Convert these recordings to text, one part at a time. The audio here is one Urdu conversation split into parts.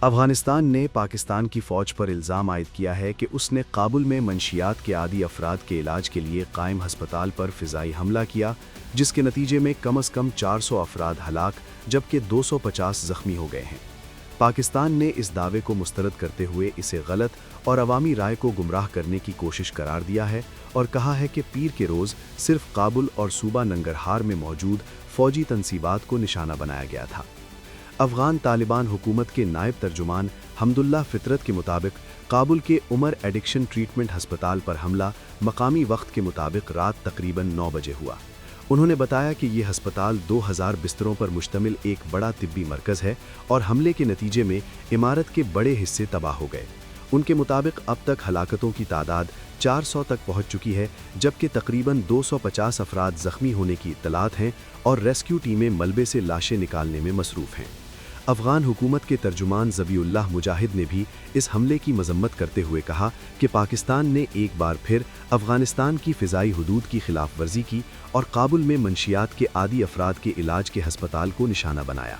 افغانستان نے پاکستان کی فوج پر الزام عائد کیا ہے کہ اس نے کابل میں منشیات کے عادی افراد کے علاج کے لیے قائم ہسپتال پر فضائی حملہ کیا، جس کے نتیجے میں کم از کم 400 افراد ہلاک جبکہ 250 زخمی ہو گئے ہیں۔ پاکستان نے اس دعوے کو مسترد کرتے ہوئے اسے غلط اور عوامی رائے کو گمراہ کرنے کی کوشش قرار دیا ہے اور کہا ہے کہ پیر کے روز صرف کابل اور صوبہ ننگرہار میں موجود فوجی تنصیبات کو نشانہ بنایا گیا تھا۔ افغان طالبان حکومت کے نائب ترجمان حمداللہ فطرت کے مطابق کابل کے عمر ایڈکشن ٹریٹمنٹ ہسپتال پر حملہ مقامی وقت کے مطابق رات تقریباً 9 بجے ہوا۔ انہوں نے بتایا کہ یہ ہسپتال 2000 بستروں پر مشتمل ایک بڑا طبی مرکز ہے اور حملے کے نتیجے میں عمارت کے بڑے حصے تباہ ہو گئے۔ ان کے مطابق اب تک ہلاکتوں کی تعداد 400 تک پہنچ چکی ہے جبکہ تقریباً 250 افراد زخمی ہونے کی اطلاعات ہیں اور ریسکیو ٹیمیں ملبے سے لاشیں نکالنے میں مصروف ہیں۔ افغان حکومت کے ترجمان ذبیح اللہ مجاہد نے بھی اس حملے کی مذمت کرتے ہوئے کہا کہ پاکستان نے ایک بار پھر افغانستان کی فضائی حدود کی خلاف ورزی کی اور کابل میں منشیات کے عادی افراد کے علاج کے ہسپتال کو نشانہ بنایا۔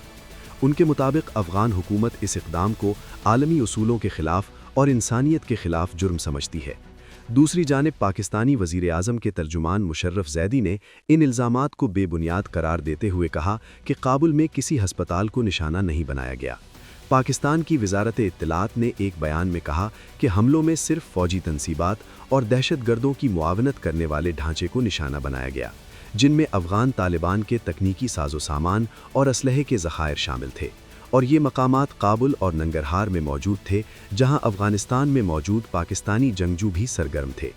ان کے مطابق افغان حکومت اس اقدام کو عالمی اصولوں کے خلاف اور انسانیت کے خلاف جرم سمجھتی ہے۔ دوسری جانب پاکستانی وزیر اعظم کے ترجمان مشرف زیدی نے ان الزامات کو بے بنیاد قرار دیتے ہوئے کہا کہ کابل میں کسی ہسپتال کو نشانہ نہیں بنایا گیا۔ پاکستان کی وزارت اطلاعات نے ایک بیان میں کہا کہ حملوں میں صرف فوجی تنصیبات اور دہشت گردوں کی معاونت کرنے والے ڈھانچے کو نشانہ بنایا گیا، جن میں افغان طالبان کے تکنیکی ساز و سامان اور اسلحے کے ذخائر شامل تھے، اور یہ مقامات کابل اور ننگرہار میں موجود تھے جہاں افغانستان میں موجود پاکستانی جنگجو بھی سرگرم تھے۔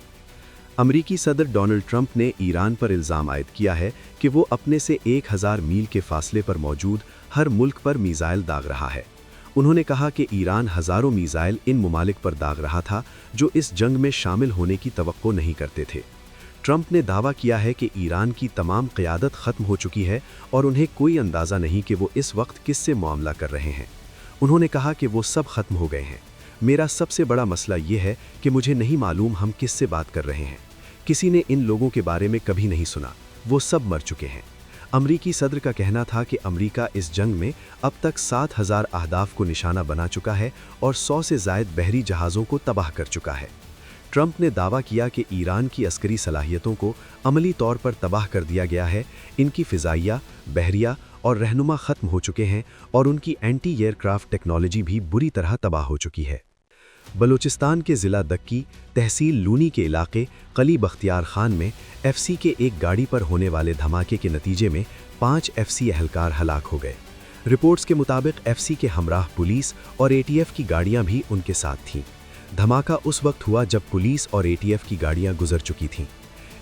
امریکی صدر ڈونلڈ ٹرمپ نے ایران پر الزام عائد کیا ہے کہ وہ اپنے سے 1000 میل کے فاصلے پر موجود ہر ملک پر میزائل داغ رہا ہے۔ انہوں نے کہا کہ ایران ہزاروں میزائل ان ممالک پر داغ رہا تھا جو اس جنگ میں شامل ہونے کی توقع نہیں کرتے تھے۔ ٹرمپ نے دعویٰ کیا ہے کہ ایران کی تمام قیادت ختم ہو چکی ہے اور انہیں کوئی اندازہ نہیں کہ وہ اس وقت کس سے معاملہ کر رہے ہیں۔ انہوں نے کہا کہ وہ سب ختم ہو گئے ہیں۔ میرا سب سے بڑا مسئلہ یہ ہے کہ مجھے نہیں معلوم ہم کس سے بات کر رہے ہیں۔ کسی نے ان لوگوں کے بارے میں کبھی نہیں سنا، وہ سب مر چکے ہیں۔ امریکی صدر کا کہنا تھا کہ امریکہ اس جنگ میں اب تک 7000 اہداف کو نشانہ بنا چکا ہے اور 100 سے زائد بحری جہازوں کو تباہ کر چکا ہے۔ ٹرمپ نے دعویٰ کیا کہ ایران کی عسکری صلاحیتوں کو عملی طور پر تباہ کر دیا گیا ہے، ان کی فضائیہ، بحریہ اور رہنما ختم ہو چکے ہیں اور ان کی اینٹی ایئر کرافٹ ٹیکنالوجی بھی بری طرح تباہ ہو چکی ہے۔ بلوچستان کے ضلع دکی، تحصیل لونی کے علاقے قلی بختیار خان میں ایف سی کے ایک گاڑی پر ہونے والے دھماکے کے نتیجے میں 5 ایف سی اہلکار ہلاک ہو گئے۔ رپورٹس کے مطابق ایف سی کے ہمراہ پولیس اور اے ٹی ایف کی گاڑیاں بھی ان کے ساتھ تھیں۔ دھماکہ اس وقت ہوا جب پولیس اور اے ٹی ایف کی گاڑیاں گزر چکی تھیں۔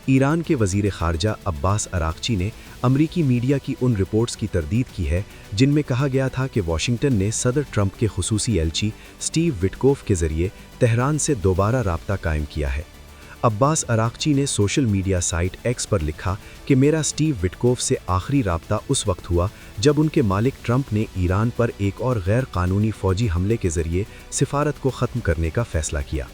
ایران کے وزیر خارجہ عباس اراغچی نے امریکی میڈیا کی ان رپورٹس کی تردید کی ہے جن میں کہا گیا تھا کہ واشنگٹن نے صدر ٹرمپ کے خصوصی ایلچی سٹیو وٹکوف کے ذریعے تہران سے دوبارہ رابطہ قائم کیا ہے۔ عباس اراغچی نے سوشل میڈیا سائٹ ایکس پر لکھا کہ میرا سٹیو وٹکوف سے آخری رابطہ اس وقت ہوا جب ان کے مالک ٹرمپ نے ایران پر ایک اور غیر قانونی فوجی حملے کے ذریعے سفارت کو ختم کرنے کا فیصلہ کیا۔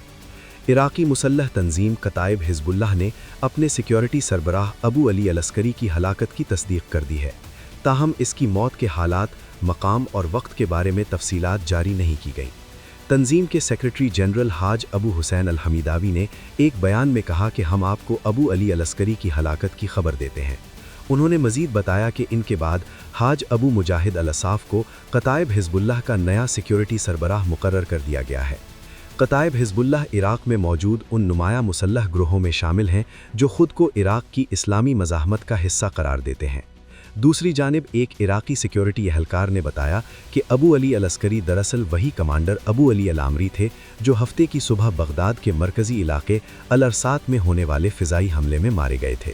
عراقی مسلح تنظیم کتائب حزب اللہ نے اپنے سیکیورٹی سربراہ ابو علی العسکری کی ہلاکت کی تصدیق کر دی ہے، تاہم اس کی موت کے حالات، مقام اور وقت کے بارے میں تفصیلات جاری نہیں کی گئیں۔ تنظیم کے سیکریٹری جنرل حاج ابو حسین الحمیداوی نے ایک بیان میں کہا کہ ہم آپ کو ابو علی العسکری کی ہلاکت کی خبر دیتے ہیں۔ انہوں نے مزید بتایا کہ ان کے بعد حاج ابو مجاہد الاصاف کو کتائب حزب اللہ کا نیا سیکیورٹی سربراہ مقرر کر دیا گیا ہے۔ کتائب حزب اللہ عراق میں موجود ان نمایاں مسلح گروہوں میں شامل ہیں جو خود کو عراق کی اسلامی مزاحمت کا حصہ قرار دیتے ہیں۔ دوسری جانب ایک عراقی سیکیورٹی اہلکار نے بتایا کہ ابو علی العسکری دراصل وہی کمانڈر ابو علی العامری تھے جو ہفتے کی صبح بغداد کے مرکزی علاقے الارسات میں ہونے والے فضائی حملے میں مارے گئے تھے۔